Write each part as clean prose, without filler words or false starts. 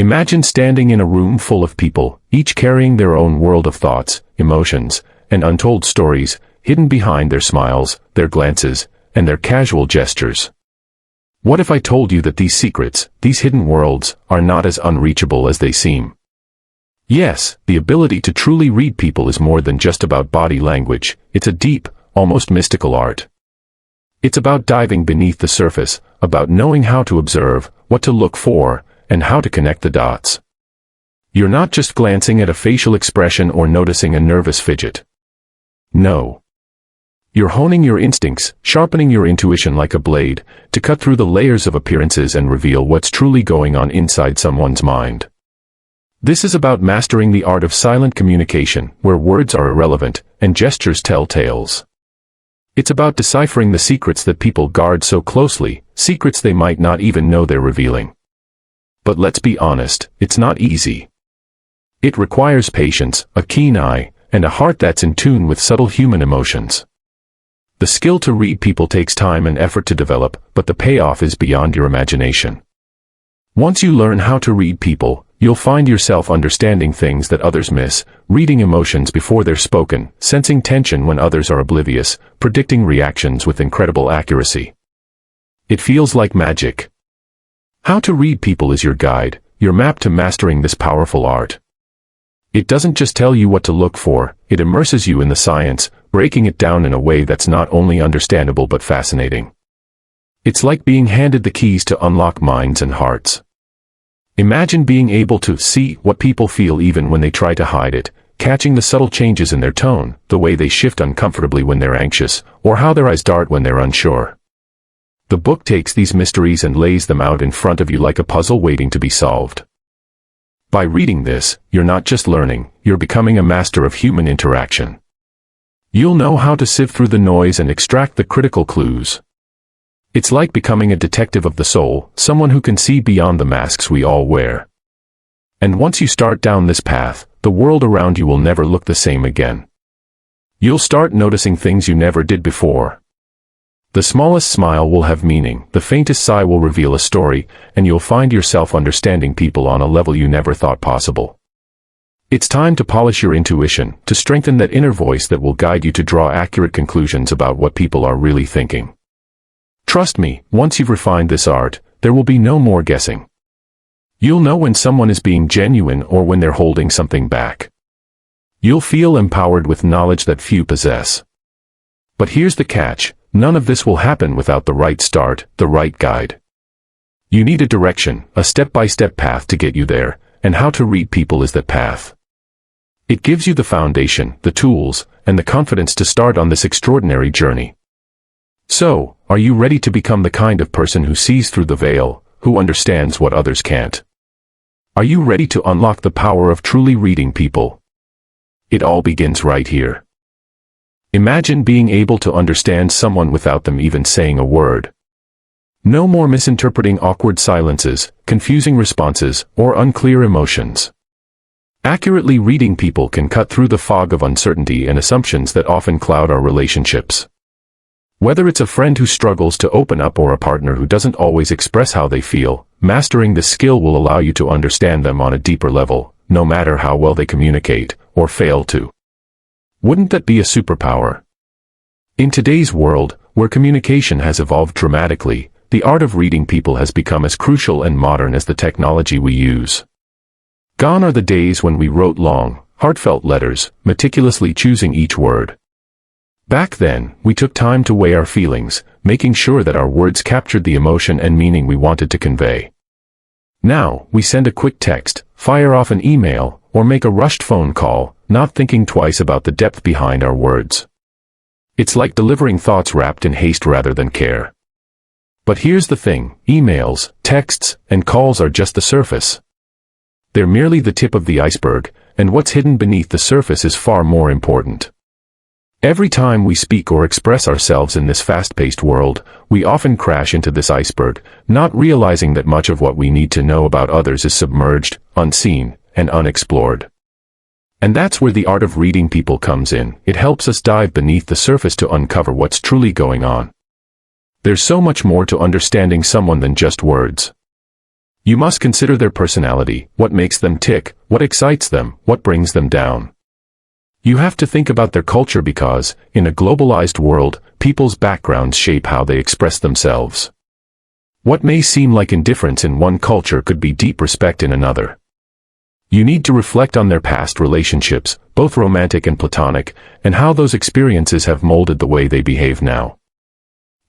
Imagine standing in a room full of people, each carrying their own world of thoughts, emotions, and untold stories, hidden behind their smiles, their glances, and their casual gestures. What if I told you that these secrets, these hidden worlds, are not as unreachable as they seem? Yes, the ability to truly read people is more than just about body language. It's a deep, almost mystical art. It's about diving beneath the surface, about knowing how to observe, what to look for, and how to connect the dots. You're not just glancing at a facial expression or noticing a nervous fidget. No. You're honing your instincts, sharpening your intuition like a blade, to cut through the layers of appearances and reveal what's truly going on inside someone's mind. This is about mastering the art of silent communication, where words are irrelevant, and gestures tell tales. It's about deciphering the secrets that people guard so closely, secrets they might not even know they're revealing. But let's be honest, it's not easy. It requires patience, a keen eye, and a heart that's in tune with subtle human emotions. The skill to read people takes time and effort to develop, but the payoff is beyond your imagination. Once you learn how to read people, you'll find yourself understanding things that others miss, reading emotions before they're spoken, sensing tension when others are oblivious, predicting reactions with incredible accuracy. It feels like magic. How to read people is your guide, your map to mastering this powerful art. It doesn't just tell you what to look for, it immerses you in the science, breaking it down in a way that's not only understandable but fascinating. It's like being handed the keys to unlock minds and hearts. Imagine being able to see what people feel even when they try to hide it, catching the subtle changes in their tone, the way they shift uncomfortably when they're anxious, or how their eyes dart when they're unsure. The book takes these mysteries and lays them out in front of you like a puzzle waiting to be solved. By reading this, you're not just learning, you're becoming a master of human interaction. You'll know how to sift through the noise and extract the critical clues. It's like becoming a detective of the soul, someone who can see beyond the masks we all wear. And once you start down this path, the world around you will never look the same again. You'll start noticing things you never did before. The smallest smile will have meaning, the faintest sigh will reveal a story, and you'll find yourself understanding people on a level you never thought possible. It's time to polish your intuition, to strengthen that inner voice that will guide you to draw accurate conclusions about what people are really thinking. Trust me, once you've refined this art, there will be no more guessing. You'll know when someone is being genuine or when they're holding something back. You'll feel empowered with knowledge that few possess. But here's the catch. None of this will happen without the right start, the right guide. You need a direction, a step-by-step path to get you there, and how to read people is that path. It gives you the foundation, the tools, and the confidence to start on this extraordinary journey. So, are you ready to become the kind of person who sees through the veil, who understands what others can't? Are you ready to unlock the power of truly reading people? It all begins right here. Imagine being able to understand someone without them even saying a word. No more misinterpreting awkward silences, confusing responses, or unclear emotions. Accurately reading people can cut through the fog of uncertainty and assumptions that often cloud our relationships. Whether it's a friend who struggles to open up or a partner who doesn't always express how they feel, mastering this skill will allow you to understand them on a deeper level, no matter how well they communicate, or fail to. Wouldn't that be a superpower? In today's world, where communication has evolved dramatically, the art of reading people has become as crucial and modern as the technology we use. Gone are the days when we wrote long, heartfelt letters, meticulously choosing each word. Back then, we took time to weigh our feelings, making sure that our words captured the emotion and meaning we wanted to convey. Now, we send a quick text, fire off an email, or make a rushed phone call, not thinking twice about the depth behind our words. It's like delivering thoughts wrapped in haste rather than care. But here's the thing, emails, texts, and calls are just the surface. They're merely the tip of the iceberg, and what's hidden beneath the surface is far more important. Every time we speak or express ourselves in this fast-paced world, we often crash into this iceberg, not realizing that much of what we need to know about others is submerged, unseen, and unexplored. And that's where the art of reading people comes in. It helps us dive beneath the surface to uncover what's truly going on. There's so much more to understanding someone than just words. You must consider their personality, what makes them tick, what excites them, what brings them down. You have to think about their culture because, in a globalized world, people's backgrounds shape how they express themselves. What may seem like indifference in one culture could be deep respect in another. You need to reflect on their past relationships, both romantic and platonic, and how those experiences have molded the way they behave now.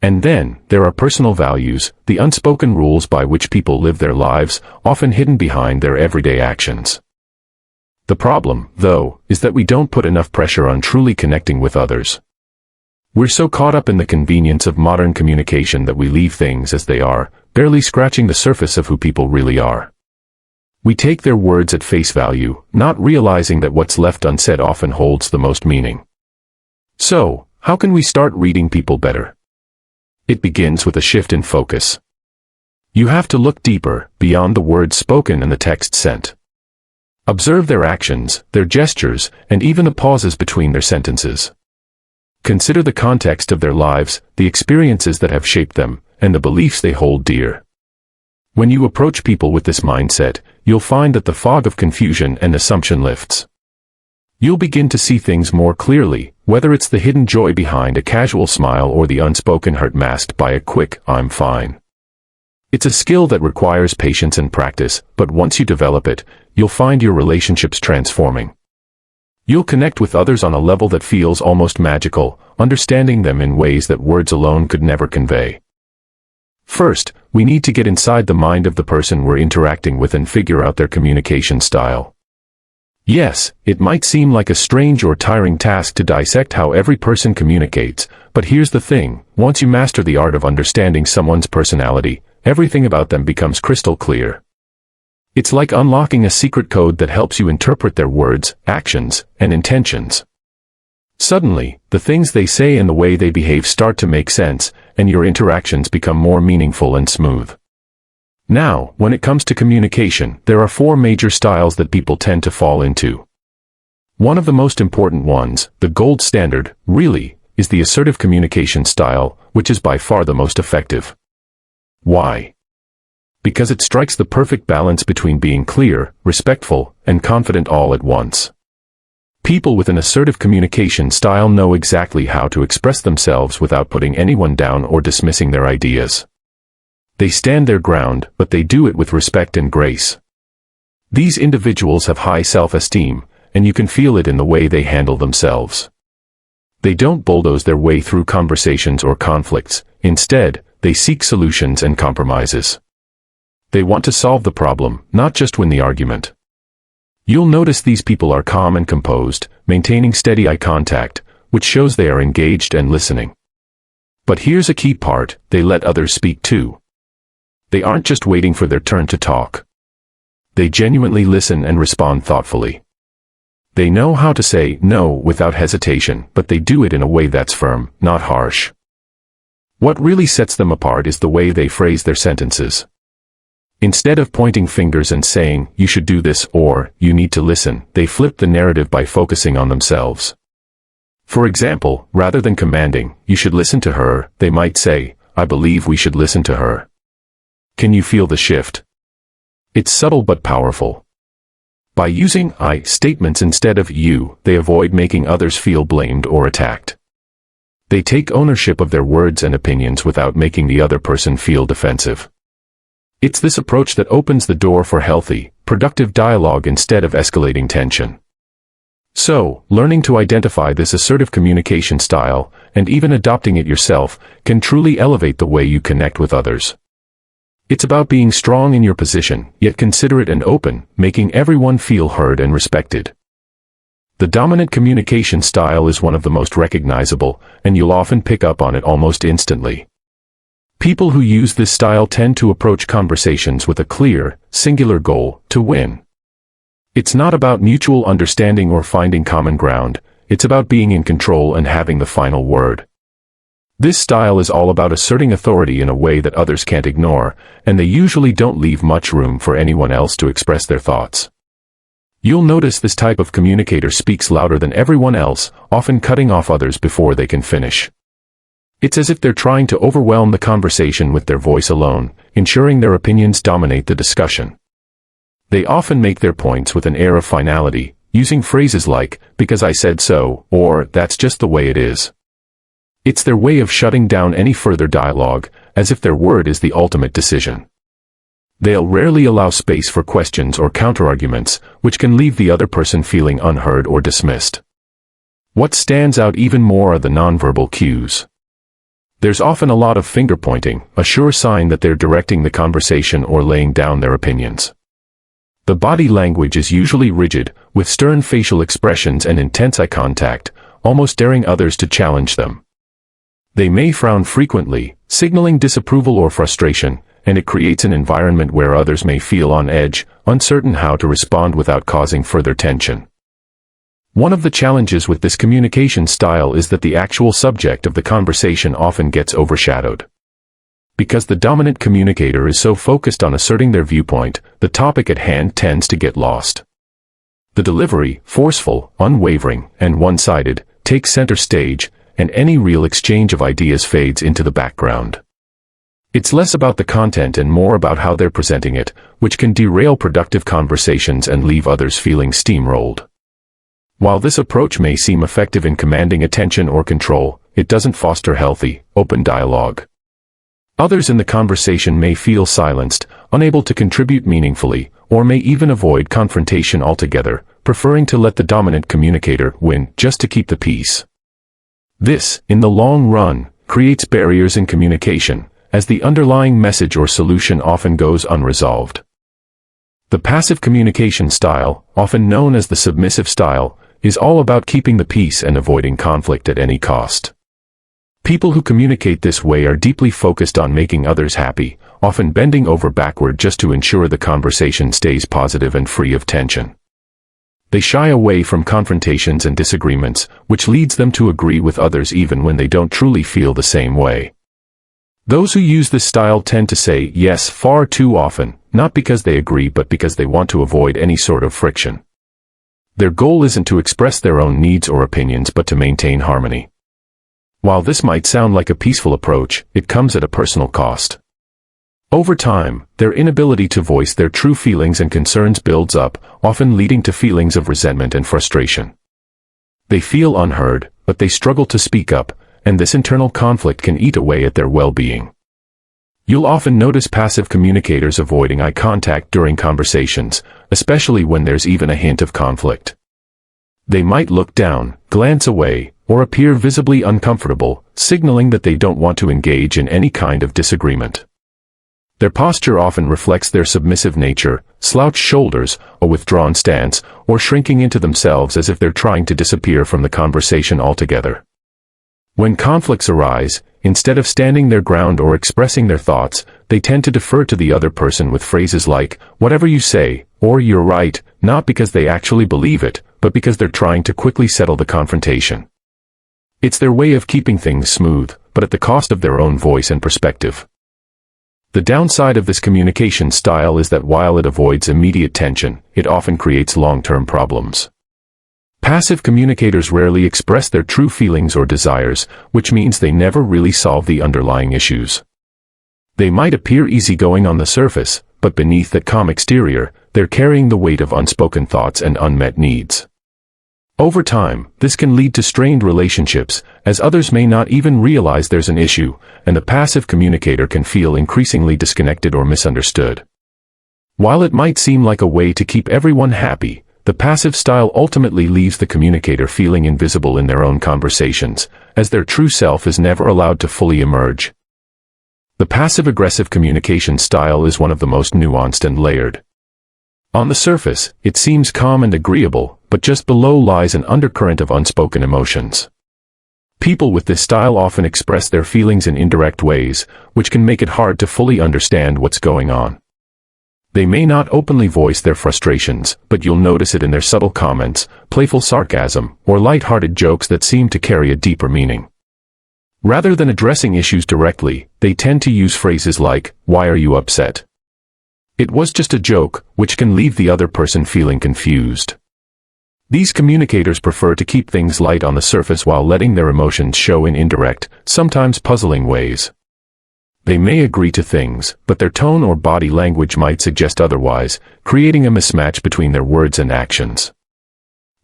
And then, there are personal values, the unspoken rules by which people live their lives, often hidden behind their everyday actions. The problem, though, is that we don't put enough pressure on truly connecting with others. We're so caught up in the convenience of modern communication that we leave things as they are, barely scratching the surface of who people really are. We take their words at face value, not realizing that what's left unsaid often holds the most meaning. So, how can we start reading people better? It begins with a shift in focus. You have to look deeper, beyond the words spoken and the text sent. Observe their actions, their gestures, and even the pauses between their sentences. Consider the context of their lives, the experiences that have shaped them, and the beliefs they hold dear. When you approach people with this mindset, you'll find that the fog of confusion and assumption lifts. You'll begin to see things more clearly, whether it's the hidden joy behind a casual smile or the unspoken hurt masked by a quick, "I'm fine." It's a skill that requires patience and practice, but once you develop it, you'll find your relationships transforming. You'll connect with others on a level that feels almost magical, understanding them in ways that words alone could never convey. First, we need to get inside the mind of the person we're interacting with and figure out their communication style. Yes, it might seem like a strange or tiring task to dissect how every person communicates, but here's the thing, once you master the art of understanding someone's personality, everything about them becomes crystal clear. It's like unlocking a secret code that helps you interpret their words, actions, and intentions. Suddenly, the things they say and the way they behave start to make sense, and your interactions become more meaningful and smooth. Now, when it comes to communication, there are 4 major styles that people tend to fall into. One of the most important ones, the gold standard, really, is the assertive communication style, which is by far the most effective. Why? Because it strikes the perfect balance between being clear, respectful, and confident all at once. People with an assertive communication style know exactly how to express themselves without putting anyone down or dismissing their ideas. They stand their ground, but they do it with respect and grace. These individuals have high self-esteem, and you can feel it in the way they handle themselves. They don't bulldoze their way through conversations or conflicts. Instead, they seek solutions and compromises. They want to solve the problem, not just win the argument. You'll notice these people are calm and composed, maintaining steady eye contact, which shows they are engaged and listening. But here's a key part, they let others speak too. They aren't just waiting for their turn to talk. They genuinely listen and respond thoughtfully. They know how to say no without hesitation, but they do it in a way that's firm, not harsh. What really sets them apart is the way they phrase their sentences. Instead of pointing fingers and saying, "You should do this," or "You need to listen," they flip the narrative by focusing on themselves. For example, rather than commanding, "You should listen to her," they might say, "I believe we should listen to her." Can you feel the shift? It's subtle but powerful. By using "I" statements instead of "you," they avoid making others feel blamed or attacked. They take ownership of their words and opinions without making the other person feel defensive. It's this approach that opens the door for healthy, productive dialogue instead of escalating tension. So, learning to identify this assertive communication style, and even adopting it yourself, can truly elevate the way you connect with others. It's about being strong in your position, yet considerate and open, making everyone feel heard and respected. The dominant communication style is one of the most recognizable, and you'll often pick up on it almost instantly. People who use this style tend to approach conversations with a clear, singular goal, to win. It's not about mutual understanding or finding common ground, it's about being in control and having the final word. This style is all about asserting authority in a way that others can't ignore, and they usually don't leave much room for anyone else to express their thoughts. You'll notice this type of communicator speaks louder than everyone else, often cutting off others before they can finish. It's as if they're trying to overwhelm the conversation with their voice alone, ensuring their opinions dominate the discussion. They often make their points with an air of finality, using phrases like, "because I said so," or "that's just the way it is." It's their way of shutting down any further dialogue, as if their word is the ultimate decision. They'll rarely allow space for questions or counterarguments, which can leave the other person feeling unheard or dismissed. What stands out even more are the nonverbal cues. There's often a lot of finger-pointing, a sure sign that they're directing the conversation or laying down their opinions. The body language is usually rigid, with stern facial expressions and intense eye contact, almost daring others to challenge them. They may frown frequently, signaling disapproval or frustration, and it creates an environment where others may feel on edge, uncertain how to respond without causing further tension. One of the challenges with this communication style is that the actual subject of the conversation often gets overshadowed. Because the dominant communicator is so focused on asserting their viewpoint, the topic at hand tends to get lost. The delivery, forceful, unwavering, and one-sided, takes center stage, and any real exchange of ideas fades into the background. It's less about the content and more about how they're presenting it, which can derail productive conversations and leave others feeling steamrolled. While this approach may seem effective in commanding attention or control, it doesn't foster healthy, open dialogue. Others in the conversation may feel silenced, unable to contribute meaningfully, or may even avoid confrontation altogether, preferring to let the dominant communicator win just to keep the peace. This, in the long run, creates barriers in communication, as the underlying message or solution often goes unresolved. The passive communication style, often known as the submissive style, is all about keeping the peace and avoiding conflict at any cost. People who communicate this way are deeply focused on making others happy, often bending over backward just to ensure the conversation stays positive and free of tension. They shy away from confrontations and disagreements, which leads them to agree with others even when they don't truly feel the same way. Those who use this style tend to say yes far too often, not because they agree but because they want to avoid any sort of friction. Their goal isn't to express their own needs or opinions but to maintain harmony. While this might sound like a peaceful approach, it comes at a personal cost. Over time, their inability to voice their true feelings and concerns builds up, often leading to feelings of resentment and frustration. They feel unheard, but they struggle to speak up, and this internal conflict can eat away at their well-being. You'll often notice passive communicators avoiding eye contact during conversations, especially when there's even a hint of conflict. They might look down, glance away, or appear visibly uncomfortable, signaling that they don't want to engage in any kind of disagreement. Their posture often reflects their submissive nature, slouched shoulders, a withdrawn stance, or shrinking into themselves as if they're trying to disappear from the conversation altogether. When conflicts arise, instead of standing their ground or expressing their thoughts, they tend to defer to the other person with phrases like, "whatever you say," or "you're right," not because they actually believe it, but because they're trying to quickly settle the confrontation. It's their way of keeping things smooth, but at the cost of their own voice and perspective. The downside of this communication style is that while it avoids immediate tension, it often creates long-term problems. Passive communicators rarely express their true feelings or desires, which means they never really solve the underlying issues. They might appear easygoing on the surface, but beneath that calm exterior, they're carrying the weight of unspoken thoughts and unmet needs. Over time, this can lead to strained relationships, as others may not even realize there's an issue, and the passive communicator can feel increasingly disconnected or misunderstood. While it might seem like a way to keep everyone happy, the passive style ultimately leaves the communicator feeling invisible in their own conversations, as their true self is never allowed to fully emerge. The passive-aggressive communication style is one of the most nuanced and layered. On the surface, it seems calm and agreeable, but just below lies an undercurrent of unspoken emotions. People with this style often express their feelings in indirect ways, which can make it hard to fully understand what's going on. They may not openly voice their frustrations, but you'll notice it in their subtle comments, playful sarcasm, or light-hearted jokes that seem to carry a deeper meaning. Rather than addressing issues directly, they tend to use phrases like, "Why are you upset?" "It was just a joke," which can leave the other person feeling confused. These communicators prefer to keep things light on the surface while letting their emotions show in indirect, sometimes puzzling ways. They may agree to things, but their tone or body language might suggest otherwise, creating a mismatch between their words and actions.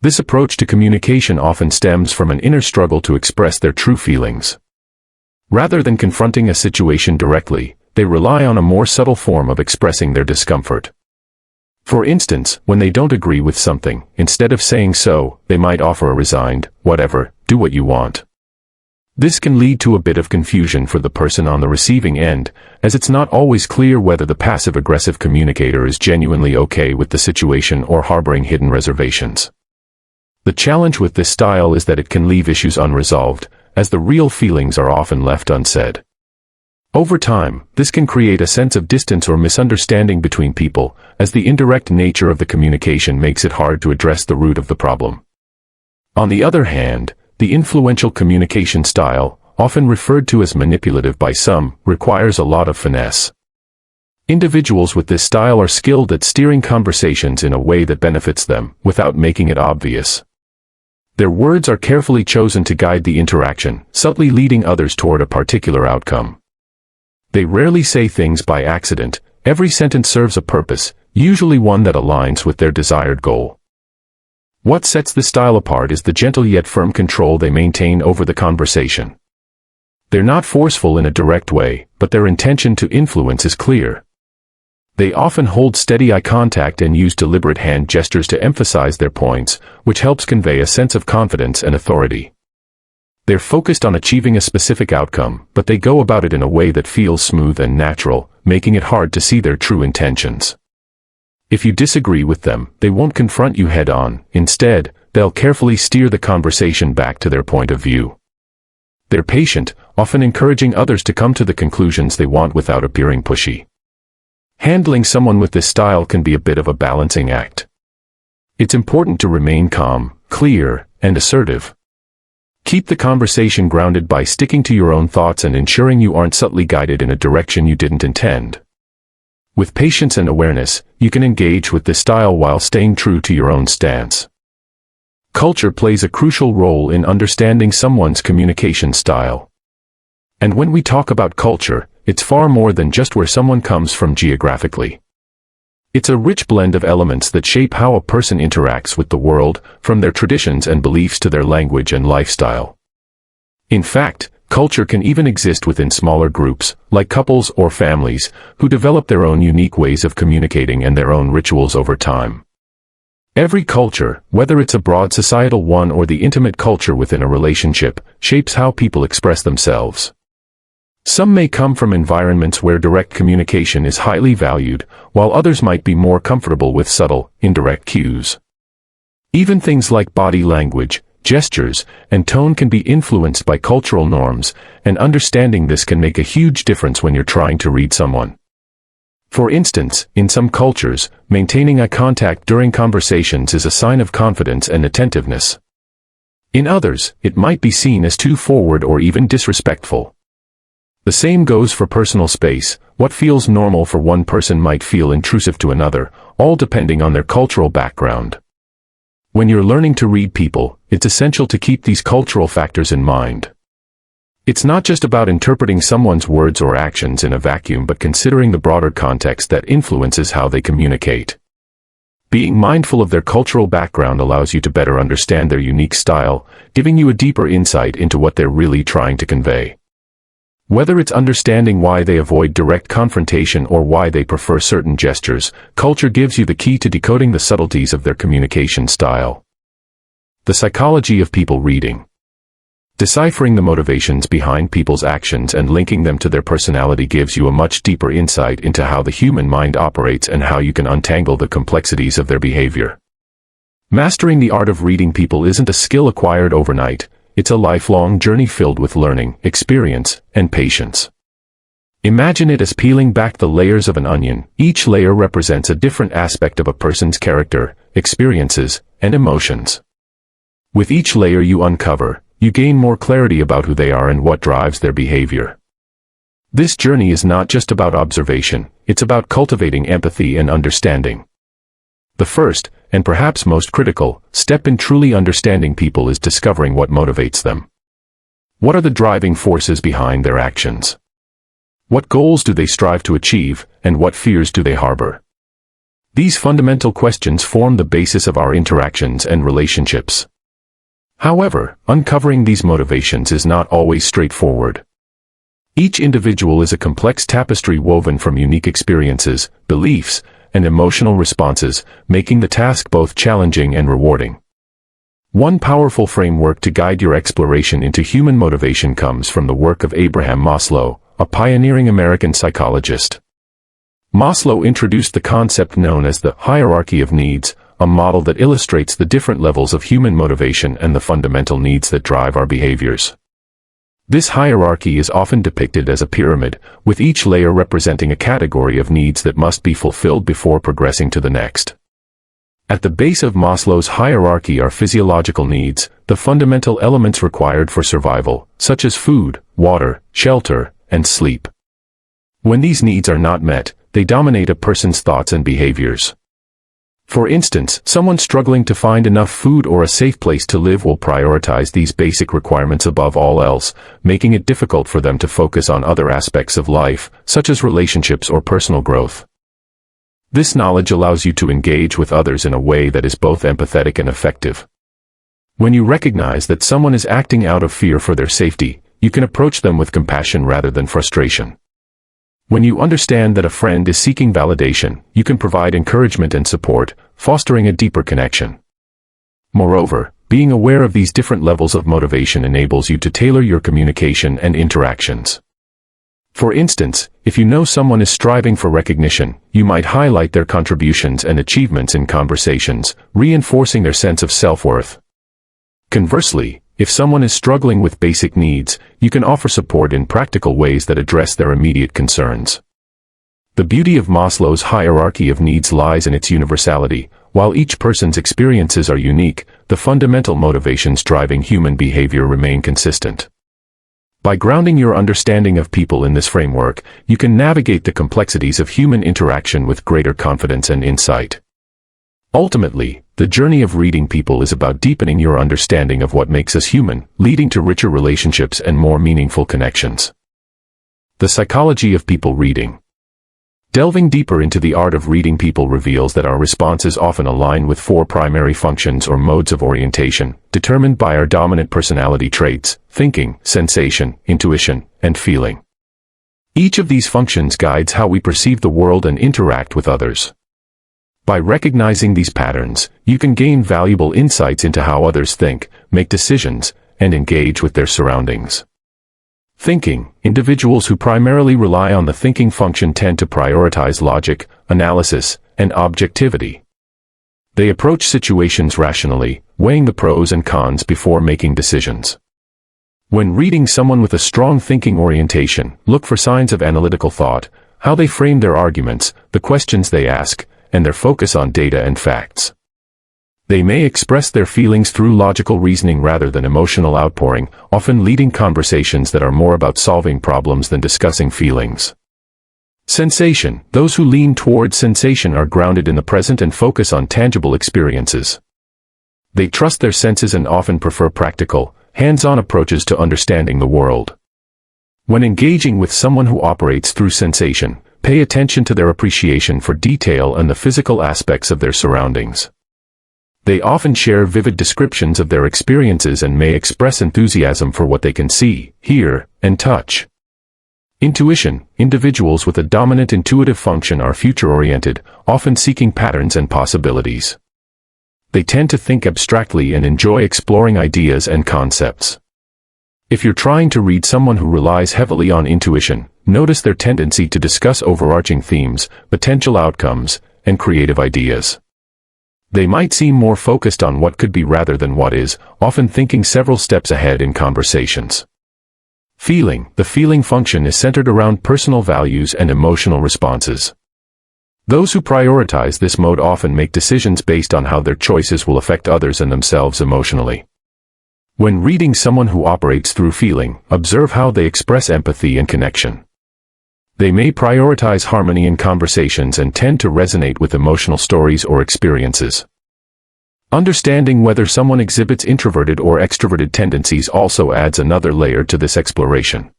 This approach to communication often stems from an inner struggle to express their true feelings. Rather than confronting a situation directly, they rely on a more subtle form of expressing their discomfort. For instance, when they don't agree with something, instead of saying so, they might offer a resigned, "Whatever, do what you want." This can lead to a bit of confusion for the person on the receiving end, as it's not always clear whether the passive-aggressive communicator is genuinely okay with the situation or harboring hidden reservations. The challenge with this style is that it can leave issues unresolved, as the real feelings are often left unsaid. Over time, this can create a sense of distance or misunderstanding between people, as the indirect nature of the communication makes it hard to address the root of the problem. On the other hand, the influential communication style, often referred to as manipulative by some, requires a lot of finesse. Individuals with this style are skilled at steering conversations in a way that benefits them, without making it obvious. Their words are carefully chosen to guide the interaction, subtly leading others toward a particular outcome. They rarely say things by accident. Every sentence serves a purpose, usually one that aligns with their desired goal. What sets this style apart is the gentle yet firm control they maintain over the conversation. They're not forceful in a direct way, but their intention to influence is clear. They often hold steady eye contact and use deliberate hand gestures to emphasize their points, which helps convey a sense of confidence and authority. They're focused on achieving a specific outcome, but they go about it in a way that feels smooth and natural, making it hard to see their true intentions. If you disagree with them, they won't confront you head-on. Instead, they'll carefully steer the conversation back to their point of view. They're patient, often encouraging others to come to the conclusions they want without appearing pushy. Handling someone with this style can be a bit of a balancing act. It's important to remain calm, clear, and assertive. Keep the conversation grounded by sticking to your own thoughts and ensuring you aren't subtly guided in a direction you didn't intend. With patience and awareness, you can engage with this style while staying true to your own stance. Culture plays a crucial role in understanding someone's communication style. And when we talk about culture, it's far more than just where someone comes from geographically. It's a rich blend of elements that shape how a person interacts with the world, from their traditions and beliefs to their language and lifestyle. In fact, culture can even exist within smaller groups, like couples or families, who develop their own unique ways of communicating and their own rituals over time. Every culture, whether it's a broad societal one or the intimate culture within a relationship, shapes how people express themselves. Some may come from environments where direct communication is highly valued, while others might be more comfortable with subtle, indirect cues. Even things like body language, gestures, and tone can be influenced by cultural norms, and understanding this can make a huge difference when you're trying to read someone. For instance, in some cultures, maintaining eye contact during conversations is a sign of confidence and attentiveness. In others, it might be seen as too forward or even disrespectful. The same goes for personal space. What feels normal for one person might feel intrusive to another, all depending on their cultural background. When you're learning to read people, it's essential to keep these cultural factors in mind. It's not just about interpreting someone's words or actions in a vacuum, but considering the broader context that influences how they communicate. Being mindful of their cultural background allows you to better understand their unique style, giving you a deeper insight into what they're really trying to convey. Whether it's understanding why they avoid direct confrontation or why they prefer certain gestures, culture gives you the key to decoding the subtleties of their communication style. The psychology of people reading. Deciphering the motivations behind people's actions and linking them to their personality gives you a much deeper insight into how the human mind operates and how you can untangle the complexities of their behavior. Mastering the art of reading people isn't a skill acquired overnight. It's a lifelong journey filled with learning, experience, and patience. Imagine it as peeling back the layers of an onion. Each layer represents a different aspect of a person's character, experiences, and emotions. With each layer you uncover, you gain more clarity about who they are and what drives their behavior. This journey is not just about observation, it's about cultivating empathy and understanding. The first, and perhaps most critical, step in truly understanding people is discovering what motivates them. What are the driving forces behind their actions? What goals do they strive to achieve, and what fears do they harbor? These fundamental questions form the basis of our interactions and relationships. However, uncovering these motivations is not always straightforward. Each individual is a complex tapestry woven from unique experiences, beliefs, and emotional responses, making the task both challenging and rewarding. One powerful framework to guide your exploration into human motivation comes from the work of Abraham Maslow, a pioneering American psychologist. Maslow introduced the concept known as the hierarchy of needs, a model that illustrates the different levels of human motivation and the fundamental needs that drive our behaviors. This hierarchy is often depicted as a pyramid, with each layer representing a category of needs that must be fulfilled before progressing to the next. At the base of Maslow's hierarchy are physiological needs, the fundamental elements required for survival, such as food, water, shelter, and sleep. When these needs are not met, they dominate a person's thoughts and behaviors. For instance, someone struggling to find enough food or a safe place to live will prioritize these basic requirements above all else, making it difficult for them to focus on other aspects of life, such as relationships or personal growth. This knowledge allows you to engage with others in a way that is both empathetic and effective. When you recognize that someone is acting out of fear for their safety, you can approach them with compassion rather than frustration. When you understand that a friend is seeking validation, you can provide encouragement and support, fostering a deeper connection. Moreover, being aware of these different levels of motivation enables you to tailor your communication and interactions. For instance, if you know someone is striving for recognition, you might highlight their contributions and achievements in conversations, reinforcing their sense of self-worth. Conversely, if someone is struggling with basic needs, you can offer support in practical ways that address their immediate concerns. The beauty of Maslow's hierarchy of needs lies in its universality. While each person's experiences are unique, the fundamental motivations driving human behavior remain consistent. By grounding your understanding of people in this framework, you can navigate the complexities of human interaction with greater confidence and insight. Ultimately, the journey of reading people is about deepening your understanding of what makes us human, leading to richer relationships and more meaningful connections. The psychology of people reading. Delving deeper into the art of reading people reveals that our responses often align with four primary functions or modes of orientation, determined by our dominant personality traits: thinking, sensation, intuition, and feeling. Each of these functions guides how we perceive the world and interact with others. By recognizing these patterns, you can gain valuable insights into how others think, make decisions, and engage with their surroundings. Thinking. Individuals who primarily rely on the thinking function tend to prioritize logic, analysis, and objectivity. They approach situations rationally, weighing the pros and cons before making decisions. When reading someone with a strong thinking orientation, look for signs of analytical thought, how they frame their arguments, the questions they ask, and their focus on data and facts. They may express their feelings through logical reasoning rather than emotional outpouring, often leading conversations that are more about solving problems than discussing feelings. Sensation. Those who lean towards sensation are grounded in the present and focus on tangible experiences. They trust their senses and often prefer practical, hands-on approaches to understanding the world. When engaging with someone who operates through sensation, pay attention to their appreciation for detail and the physical aspects of their surroundings. They often share vivid descriptions of their experiences and may express enthusiasm for what they can see, hear, and touch. Intuition. Individuals with a dominant intuitive function are future-oriented, often seeking patterns and possibilities. They tend to think abstractly and enjoy exploring ideas and concepts. If you're trying to read someone who relies heavily on intuition, notice their tendency to discuss overarching themes, potential outcomes, and creative ideas. They might seem more focused on what could be rather than what is, often thinking several steps ahead in conversations. Feeling. The feeling function is centered around personal values and emotional responses. Those who prioritize this mode often make decisions based on how their choices will affect others and themselves emotionally. When reading someone who operates through feeling, observe how they express empathy and connection. They may prioritize harmony in conversations and tend to resonate with emotional stories or experiences. Understanding whether someone exhibits introverted or extroverted tendencies also adds another layer to this exploration.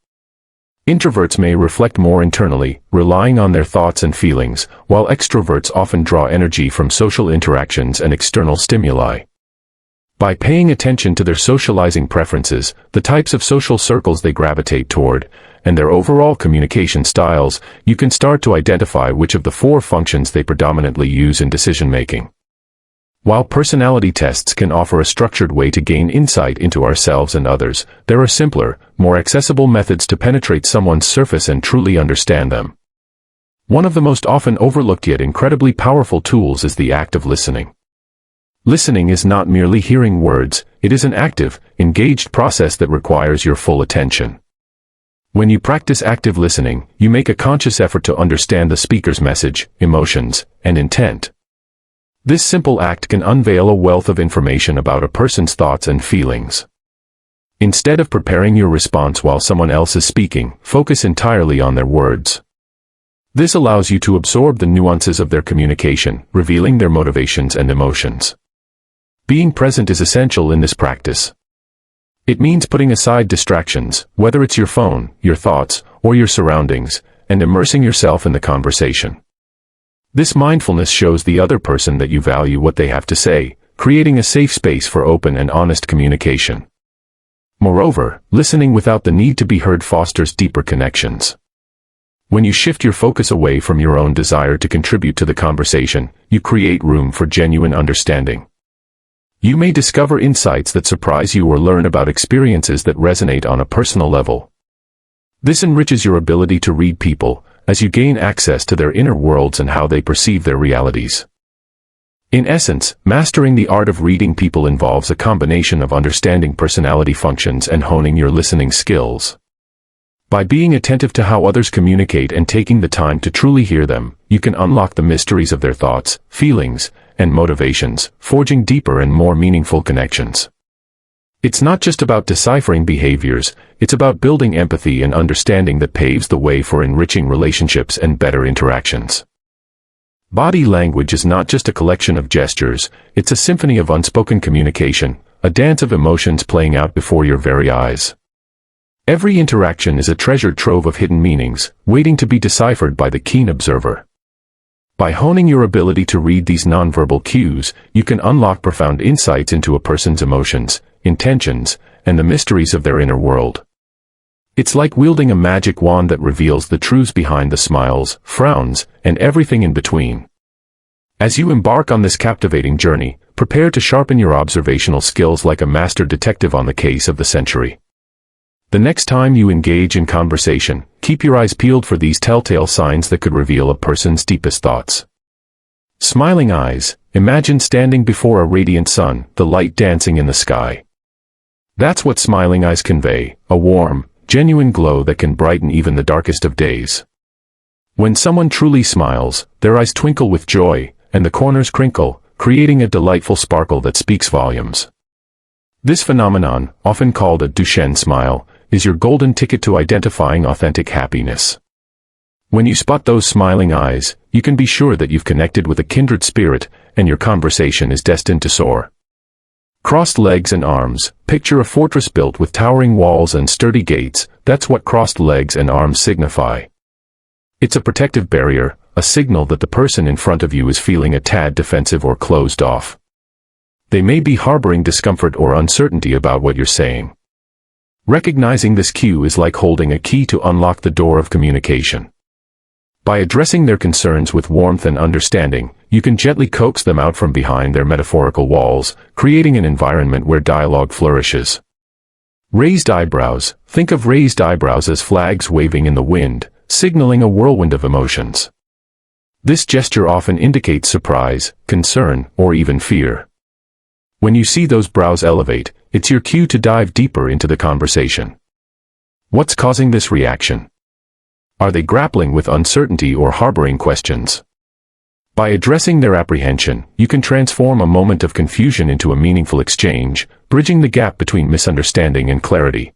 Introverts may reflect more internally, relying on their thoughts and feelings, while extroverts often draw energy from social interactions and external stimuli. By paying attention to their socializing preferences, the types of social circles they gravitate toward, and their overall communication styles, you can start to identify which of the four functions they predominantly use in decision-making. While personality tests can offer a structured way to gain insight into ourselves and others, there are simpler, more accessible methods to penetrate someone's surface and truly understand them. One of the most often overlooked yet incredibly powerful tools is the act of listening. Listening is not merely hearing words, it is an active, engaged process that requires your full attention. When you practice active listening, you make a conscious effort to understand the speaker's message, emotions, and intent. This simple act can unveil a wealth of information about a person's thoughts and feelings. Instead of preparing your response while someone else is speaking, focus entirely on their words. This allows you to absorb the nuances of their communication, revealing their motivations and emotions. Being present is essential in this practice. It means putting aside distractions, whether it's your phone, your thoughts, or your surroundings, and immersing yourself in the conversation. This mindfulness shows the other person that you value what they have to say, creating a safe space for open and honest communication. Moreover, listening without the need to be heard fosters deeper connections. When you shift your focus away from your own desire to contribute to the conversation, you create room for genuine understanding. You may discover insights that surprise you or learn about experiences that resonate on a personal level. This enriches your ability to read people, as you gain access to their inner worlds and how they perceive their realities. In essence, mastering the art of reading people involves a combination of understanding personality functions and honing your listening skills. By being attentive to how others communicate and taking the time to truly hear them, you can unlock the mysteries of their thoughts, feelings, and motivations, forging deeper and more meaningful connections. It's not just about deciphering behaviors, it's about building empathy and understanding that paves the way for enriching relationships and better interactions. Body language is not just a collection of gestures, it's a symphony of unspoken communication, a dance of emotions playing out before your very eyes. Every interaction is a treasured trove of hidden meanings, waiting to be deciphered by the keen observer. By honing your ability to read these nonverbal cues, you can unlock profound insights into a person's emotions, intentions, and the mysteries of their inner world. It's like wielding a magic wand that reveals the truths behind the smiles, frowns, and everything in between. As you embark on this captivating journey, prepare to sharpen your observational skills like a master detective on the case of the century. The next time you engage in conversation, keep your eyes peeled for these telltale signs that could reveal a person's deepest thoughts. Smiling eyes. Imagine standing before a radiant sun, the light dancing in the sky. That's what smiling eyes convey, a warm, genuine glow that can brighten even the darkest of days. When someone truly smiles, their eyes twinkle with joy, and the corners crinkle, creating a delightful sparkle that speaks volumes. This phenomenon, often called a Duchenne smile, is your golden ticket to identifying authentic happiness. When you spot those smiling eyes, you can be sure that you've connected with a kindred spirit, and your conversation is destined to soar. Crossed legs and arms. Picture a fortress built with towering walls and sturdy gates. That's what crossed legs and arms signify. It's a protective barrier, a signal that the person in front of you is feeling a tad defensive or closed off. They may be harboring discomfort or uncertainty about what you're saying. Recognizing this cue is like holding a key to unlock the door of communication. By addressing their concerns with warmth and understanding, you can gently coax them out from behind their metaphorical walls, creating an environment where dialogue flourishes. Raised eyebrows. Think of raised eyebrows as flags waving in the wind, signaling a whirlwind of emotions. This gesture often indicates surprise, concern, or even fear. When you see those brows elevate, it's your cue to dive deeper into the conversation. What's causing this reaction? Are they grappling with uncertainty or harboring questions? By addressing their apprehension, you can transform a moment of confusion into a meaningful exchange, bridging the gap between misunderstanding and clarity.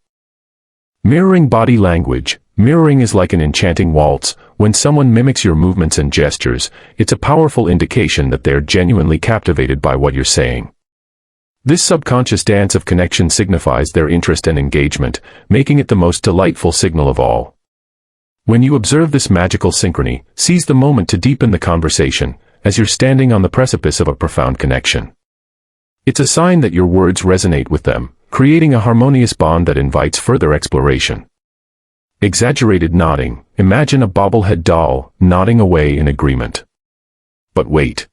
Mirroring body language. Mirroring is like an enchanting waltz. When someone mimics your movements and gestures, it's a powerful indication that they're genuinely captivated by what you're saying. This subconscious dance of connection signifies their interest and engagement, making it the most delightful signal of all. When you observe this magical synchrony, seize the moment to deepen the conversation, as you're standing on the precipice of a profound connection. It's a sign that your words resonate with them, creating a harmonious bond that invites further exploration. Exaggerated nodding. Imagine a bobblehead doll nodding away in agreement. But wait.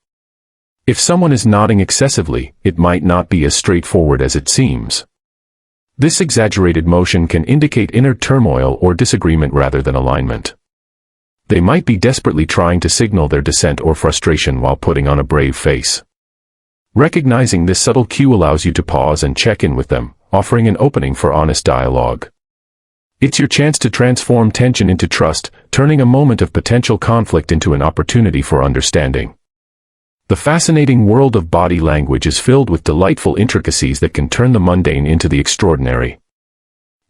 If someone is nodding excessively, it might not be as straightforward as it seems. This exaggerated motion can indicate inner turmoil or disagreement rather than alignment. They might be desperately trying to signal their dissent or frustration while putting on a brave face. Recognizing this subtle cue allows you to pause and check in with them, offering an opening for honest dialogue. It's your chance to transform tension into trust, turning a moment of potential conflict into an opportunity for understanding. The fascinating world of body language is filled with delightful intricacies that can turn the mundane into the extraordinary.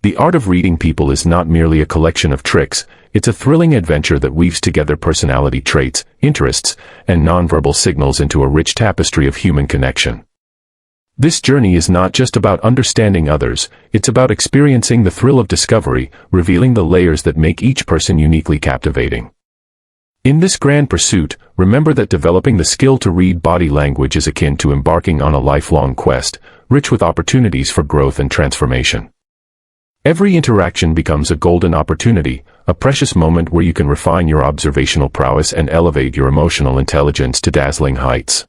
The art of reading people is not merely a collection of tricks, it's a thrilling adventure that weaves together personality traits, interests, and nonverbal signals into a rich tapestry of human connection. This journey is not just about understanding others, it's about experiencing the thrill of discovery, revealing the layers that make each person uniquely captivating. In this grand pursuit, remember that developing the skill to read body language is akin to embarking on a lifelong quest, rich with opportunities for growth and transformation. Every interaction becomes a golden opportunity, a precious moment where you can refine your observational prowess and elevate your emotional intelligence to dazzling heights.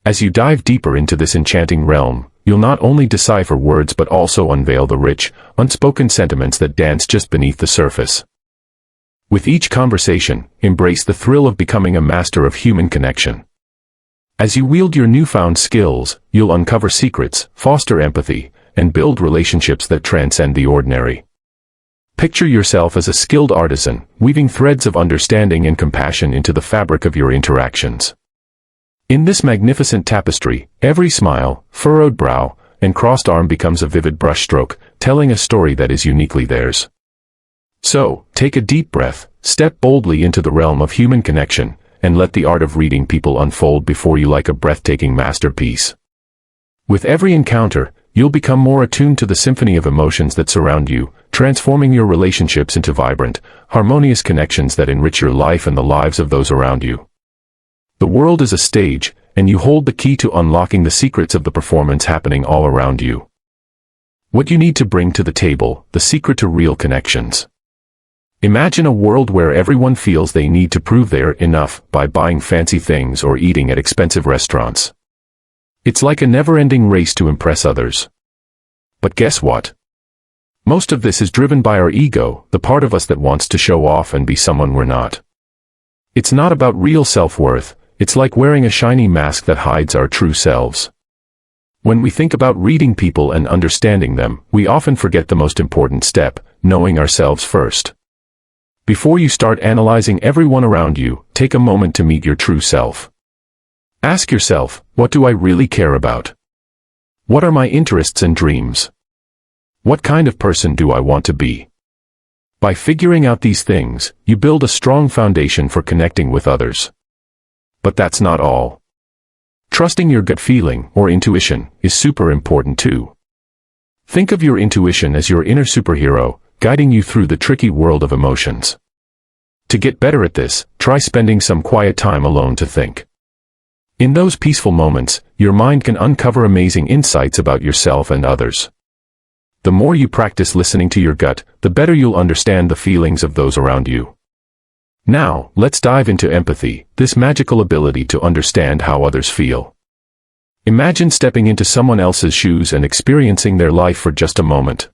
As you dive deeper into this enchanting realm, you'll not only decipher words but also unveil the rich, unspoken sentiments that dance just beneath the surface. With each conversation, embrace the thrill of becoming a master of human connection. As you wield your newfound skills, you'll uncover secrets, foster empathy, and build relationships that transcend the ordinary. Picture yourself as a skilled artisan, weaving threads of understanding and compassion into the fabric of your interactions. In this magnificent tapestry, every smile, furrowed brow, and crossed arm becomes a vivid brushstroke, telling a story that is uniquely theirs. So, take a deep breath, step boldly into the realm of human connection, and let the art of reading people unfold before you like a breathtaking masterpiece. With every encounter, you'll become more attuned to the symphony of emotions that surround you, transforming your relationships into vibrant, harmonious connections that enrich your life and the lives of those around you. The world is a stage, and you hold the key to unlocking the secrets of the performance happening all around you. What you need to bring to the table, the secret to real connections. Imagine a world where everyone feels they need to prove they're enough by buying fancy things or eating at expensive restaurants. It's like a never-ending race to impress others. But guess what? Most of this is driven by our ego, the part of us that wants to show off and be someone we're not. It's not about real self-worth, it's like wearing a shiny mask that hides our true selves. When we think about reading people and understanding them, we often forget the most important step, knowing ourselves first. Before you start analyzing everyone around you, take a moment to meet your true self. Ask yourself, what do I really care about? What are my interests and dreams? What kind of person do I want to be? By figuring out these things, you build a strong foundation for connecting with others. But that's not all. Trusting your gut feeling, or intuition, is super important too. Think of your intuition as your inner superhero, guiding you through the tricky world of emotions. To get better at this, try spending some quiet time alone to think. In those peaceful moments, your mind can uncover amazing insights about yourself and others. The more you practice listening to your gut, the better you'll understand the feelings of those around you. Now, let's dive into empathy, this magical ability to understand how others feel. Imagine stepping into someone else's shoes and experiencing their life for just a moment.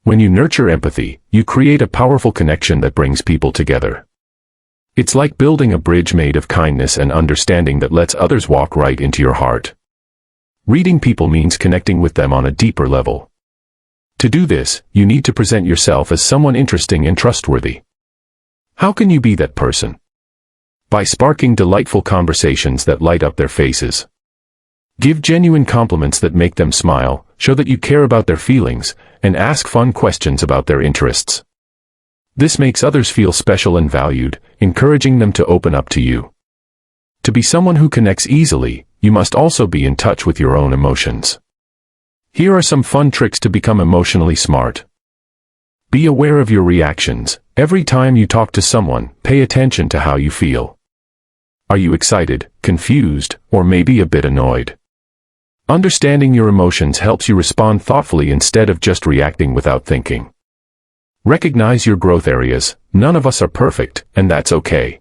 When you nurture empathy, you create a powerful connection that brings people together. It's like building a bridge made of kindness and understanding that lets others walk right into your heart. Reading people means connecting with them on a deeper level. To do this, you need to present yourself as someone interesting and trustworthy. How can you be that person? By sparking delightful conversations that light up their faces. Give genuine compliments that make them smile, show that you care about their feelings, and ask fun questions about their interests. This makes others feel special and valued, encouraging them to open up to you. To be someone who connects easily, you must also be in touch with your own emotions. Here are some fun tricks to become emotionally smart. Be aware of your reactions. Every time you talk to someone, pay attention to how you feel. Are you excited, confused, or maybe a bit annoyed? Understanding your emotions helps you respond thoughtfully instead of just reacting without thinking. Recognize your growth areas. None of us are perfect, and that's okay.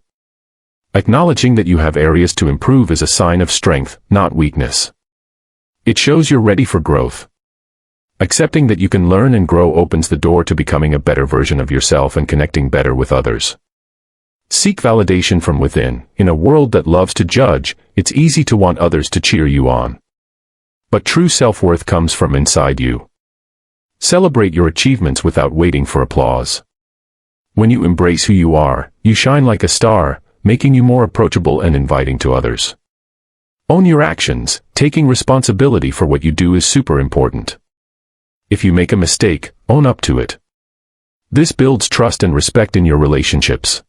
Acknowledging that you have areas to improve is a sign of strength, not weakness. It shows you're ready for growth. Accepting that you can learn and grow opens the door to becoming a better version of yourself and connecting better with others. Seek validation from within. In a world that loves to judge, it's easy to want others to cheer you on. But true self-worth comes from inside you. Celebrate your achievements without waiting for applause. When you embrace who you are, you shine like a star, making you more approachable and inviting to others. Own your actions. Taking responsibility for what you do is super important. If you make a mistake, own up to it. This builds trust and respect in your relationships.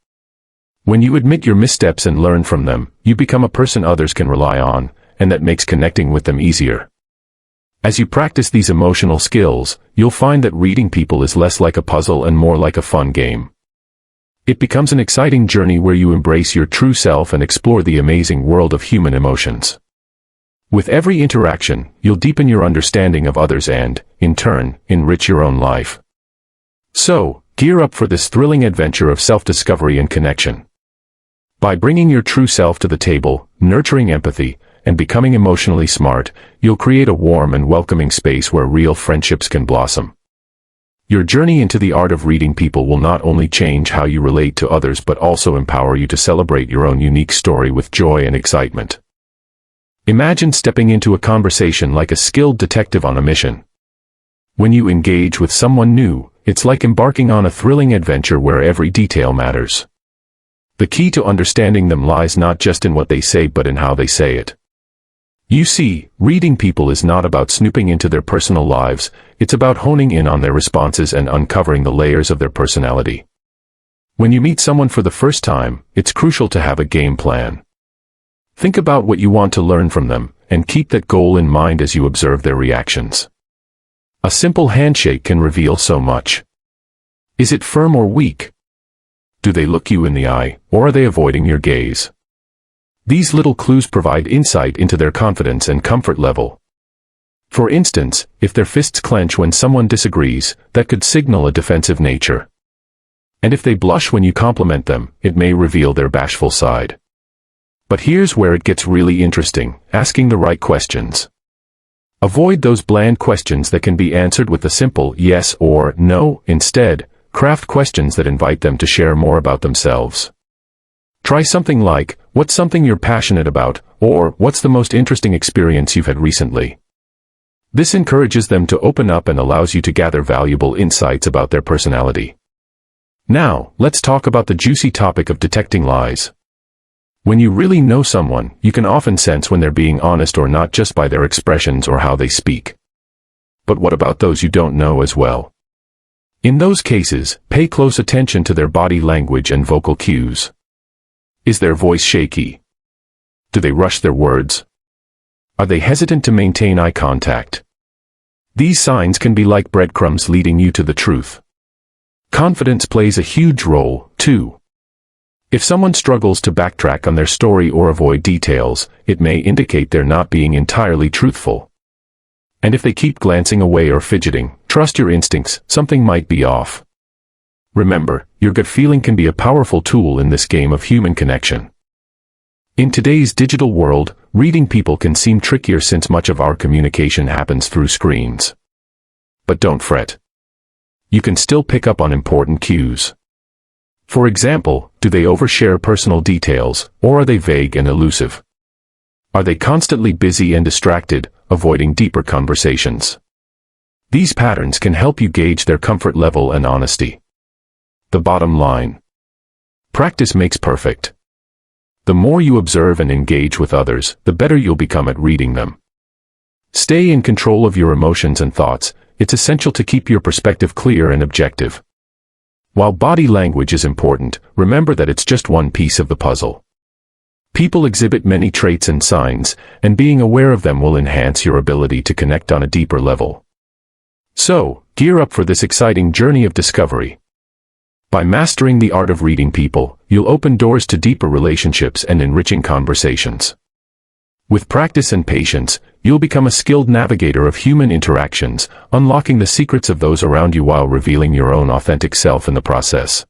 When you admit your missteps and learn from them, you become a person others can rely on, and that makes connecting with them easier. As you practice these emotional skills, you'll find that reading people is less like a puzzle and more like a fun game. It becomes an exciting journey where you embrace your true self and explore the amazing world of human emotions. With every interaction, you'll deepen your understanding of others and, in turn, enrich your own life. So, gear up for this thrilling adventure of self-discovery and connection. By bringing your true self to the table, nurturing empathy, and becoming emotionally smart, you'll create a warm and welcoming space where real friendships can blossom. Your journey into the art of reading people will not only change how you relate to others but also empower you to celebrate your own unique story with joy and excitement. Imagine stepping into a conversation like a skilled detective on a mission. When you engage with someone new, it's like embarking on a thrilling adventure where every detail matters. The key to understanding them lies not just in what they say but in how they say it. You see, reading people is not about snooping into their personal lives, it's about honing in on their responses and uncovering the layers of their personality. When you meet someone for the first time, it's crucial to have a game plan. Think about what you want to learn from them, and keep that goal in mind as you observe their reactions. A simple handshake can reveal so much. Is it firm or weak? Do they look you in the eye, or are they avoiding your gaze? These little clues provide insight into their confidence and comfort level. For instance, if their fists clench when someone disagrees, that could signal a defensive nature. And if they blush when you compliment them, it may reveal their bashful side. But here's where it gets really interesting: asking the right questions. Avoid those bland questions that can be answered with a simple yes or no. Instead, craft questions that invite them to share more about themselves. Try something like, what's something you're passionate about, or what's the most interesting experience you've had recently? This encourages them to open up and allows you to gather valuable insights about their personality. Now, let's talk about the juicy topic of detecting lies. When you really know someone, you can often sense when they're being honest or not just by their expressions or how they speak. But what about those you don't know as well? In those cases, pay close attention to their body language and vocal cues. Is their voice shaky? Do they rush their words? Are they hesitant to maintain eye contact? These signs can be like breadcrumbs leading you to the truth. Confidence plays a huge role, too. If someone struggles to backtrack on their story or avoid details, it may indicate they're not being entirely truthful. And if they keep glancing away or fidgeting, trust your instincts, something might be off. Remember, your gut feeling can be a powerful tool in this game of human connection. In today's digital world, reading people can seem trickier since much of our communication happens through screens. But don't fret. You can still pick up on important cues. For example, do they overshare personal details, or are they vague and elusive? Are they constantly busy and distracted, avoiding deeper conversations? These patterns can help you gauge their comfort level and honesty. The bottom line: practice makes perfect. The more you observe and engage with others, the better you'll become at reading them. Stay in control of your emotions and thoughts. It's essential to keep your perspective clear and objective. While body language is important, remember that it's just one piece of the puzzle. People exhibit many traits and signs, and being aware of them will enhance your ability to connect on a deeper level. So, gear up for this exciting journey of discovery. By mastering the art of reading people, you'll open doors to deeper relationships and enriching conversations. With practice and patience, you'll become a skilled navigator of human interactions, unlocking the secrets of those around you while revealing your own authentic self in the process.